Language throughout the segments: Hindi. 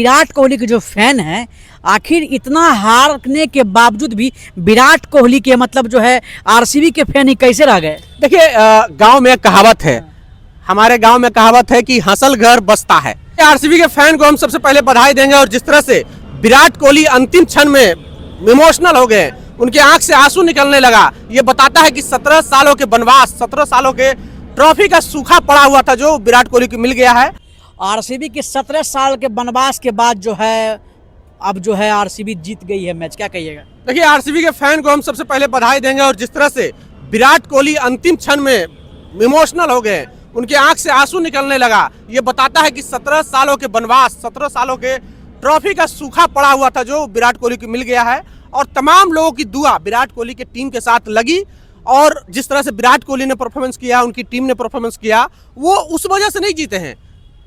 विराट कोहली के जो फैन हैं, आखिर इतना हारने के बावजूद भी विराट कोहली के मतलब जो है आरसीबी के फैन ही कैसे रह गए। देखिए, गांव में कहावत है, हमारे गांव में कहावत है कि हंसल घर बसता है। आरसीबी के फैन को हम सबसे पहले बधाई देंगे। और जिस तरह से विराट कोहली अंतिम क्षण में इमोशनल हो गए, उनके आंख से आंसू निकलने लगा, ये बताता है कि 17 सालों के वनवास, 17 सालों के ट्रॉफी का सूखा पड़ा हुआ था जो विराट कोहली को मिल गया है। आरसीबी के 17 साल के वनवास के बाद जो है अब जो है आरसीबी जीत गई है मैच, क्या कहिएगा। देखिए, आरसीबी के फैन को हम सबसे पहले बधाई देंगे। और जिस तरह से विराट कोहली अंतिम क्षण में इमोशनल हो गए, उनके आंख से आंसू निकलने लगा, ये बताता है कि 17 सालों के वनवास, 17 सालों के ट्रॉफी का सूखा पड़ा हुआ था जो विराट कोहली को मिल गया है। और तमाम लोगों की दुआ विराट कोहली के टीम के साथ लगी। और जिस तरह से विराट कोहली ने परफॉर्मेंस किया, उनकी टीम ने परफॉर्मेंस किया, वो उस वजह से नहीं जीते हैं,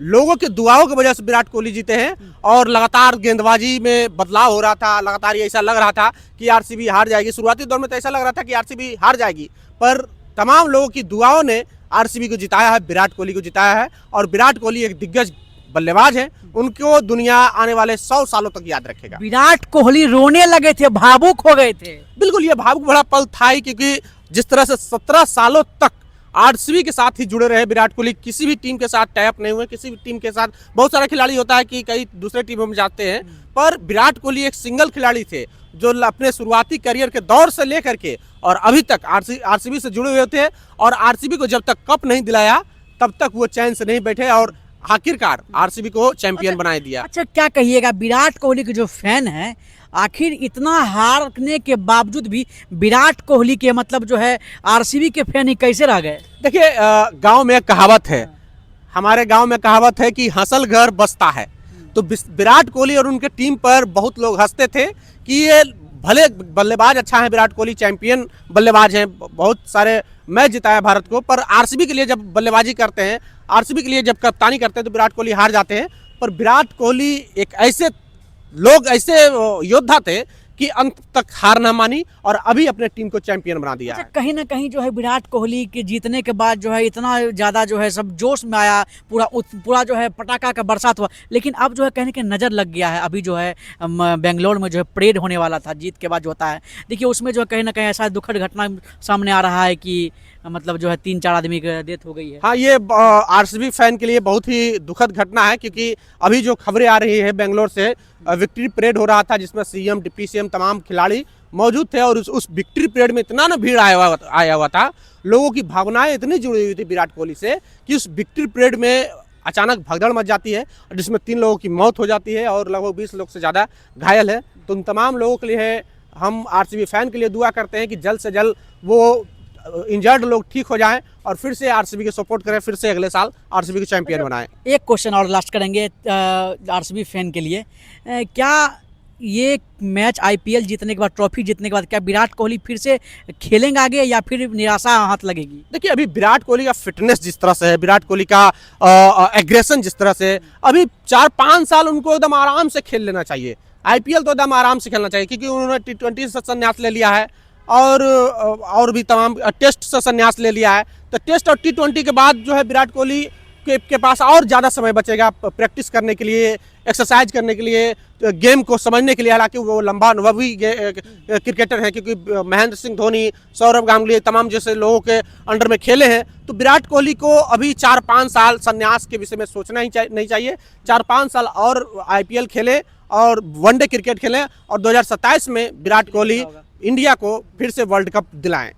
लोगों की दुआओं की वजह से विराट कोहली जीते हैं। और लगातार गेंदबाजी में बदलाव हो रहा था, लगातार ये ऐसा लग रहा था कि आरसीबी हार जाएगी। शुरुआती दौर में तो ऐसा लग रहा था कि आरसीबी हार जाएगी, पर तमाम लोगों की दुआओं ने आरसीबी को जिताया है, विराट कोहली को जिताया है। और विराट कोहली एक दिग्गज बल्लेबाज है, उनको दुनिया आने वाले 100 सालों तक याद रखेगा। विराट कोहली रोने लगे थे, भावुक हो गए थे। बिल्कुल, ये भावुक बड़ा पल था ही, क्योंकि जिस तरह से 17 सालों तक आरसीबी के साथ ही जुड़े रहे विराट कोहली, किसी भी टीम के साथ टाइप नहीं हुए, किसी भी टीम के साथ। बहुत सारे खिलाड़ी होता है कि कई दूसरे टीमों में जाते हैं, पर विराट कोहली एक सिंगल खिलाड़ी थे जो अपने शुरुआती करियर के दौर से लेकर के और अभी तक आरसीबी से जुड़े हुए थे। और आरसीबी को जब तक कप नहीं दिलाया तब तक वो चैन से नहीं बैठे और आखिरकार आरसीबी को चैंपियन बना दिया। अच्छा, क्या कहिएगा, विराट कोहली के जो फैन हैं, आखिर इतना हारने के बावजूद भी विराट कोहली के मतलब जो है आरसीबी के फैन ही कैसे रह गए। देखिए, गांव में कहावत है, हमारे गांव में कहावत है कि हंसल घर बसता है। तो विराट कोहली और उनके टीम पर बहुत लोग हंसते थे कि ये भले बल्लेबाज अच्छा है, विराट कोहली चैंपियन बल्लेबाज हैं, बहुत सारे मैच जिताया भारत को, पर आरसीबी के लिए जब बल्लेबाजी करते हैं, आरसीबी के लिए जब कप्तानी करते हैं तो विराट कोहली हार जाते हैं। पर विराट कोहली एक ऐसे योद्धा थे कि अंत तक हार न मानी और अभी अपने टीम को चैंपियन बना दिया है। कहीं ना कहीं जो है विराट कोहली के जीतने के बाद जो है इतना ज़्यादा जो है सब जोश में आया, पूरा जो है पटाखा का बरसात हुआ। लेकिन अब जो है कहने के नज़र लग गया है, अभी जो है बेंगलोर में जो है परेड होने वाला था जीत के बाद जो होता है, देखिए उसमें जो है कहीं ना कहीं ऐसा दुखद घटना सामने आ रहा है कि मतलब जो है 3-4 आदमी की डेथ हो गई है। हाँ, ये आरसीबी फैन के लिए बहुत ही दुखद घटना है, क्योंकि अभी जो खबरें आ रही है बेंगलोर से, विक्ट्री परेड हो रहा था जिसमें सीएम, डिप्टी सीएम, तमाम खिलाड़ी मौजूद थे। और उस विक्ट्री परेड में इतना ना भीड़ आया हुआ था, लोगों की भावनाएं इतनी जुड़ी हुई थी विराट कोहली से कि उस विक्ट्री परेड में अचानक भगदड़ मच जाती है, जिसमें 3 लोगों की मौत हो जाती है और लगभग 20 लोग से ज़्यादा घायल है। तो उन तमाम लोगों के लिए हम आरसीबी फैन के लिए दुआ करते हैं कि जल्द से जल्द वो इंजर्ड लोग ठीक हो जाएं और फिर से आरसीबी को सपोर्ट करें, फिर से अगले साल आरसीबी को चैंपियन बनाएं। एक क्वेश्चन और लास्ट करेंगे आरसीबी फैन के लिए, क्या ये मैच आईपीएल जीतने के बाद, ट्रॉफी जीतने के बाद, क्या विराट कोहली फिर से खेलेंगे आगे या फिर निराशा हाथ लगेगी। देखिए, अभी विराट कोहली का फिटनेस जिस तरह से है, विराट कोहली का एग्रेशन जिस तरह से, अभी 4-5 साल उनको एकदम आराम से खेल लेना चाहिए। आईपीएल तो एकदम आराम से खेलना चाहिए, क्योंकि उन्होंने T20 से संन्यास ले लिया है और भी तमाम टेस्ट से संन्यास ले लिया है। तो टेस्ट और T20 के बाद जो है विराट कोहली के पास और ज़्यादा समय बचेगा प्रैक्टिस करने के लिए, एक्सरसाइज करने के लिए, गेम को समझने के लिए। हालांकि वो लंबा अनुभवी क्रिकेटर हैं, क्योंकि महेंद्र सिंह धोनी, सौरव गांगुली, तमाम जैसे लोगों के अंडर में खेले हैं। तो विराट कोहली को अभी 4-5 साल संन्यास के विषय में सोचना ही नहीं चाहिए। 4-5 साल और आईपीएल खेलें और वनडे क्रिकेट खेलें और 2027 में विराट कोहली इंडिया को फिर से वर्ल्ड कप दिलाएं।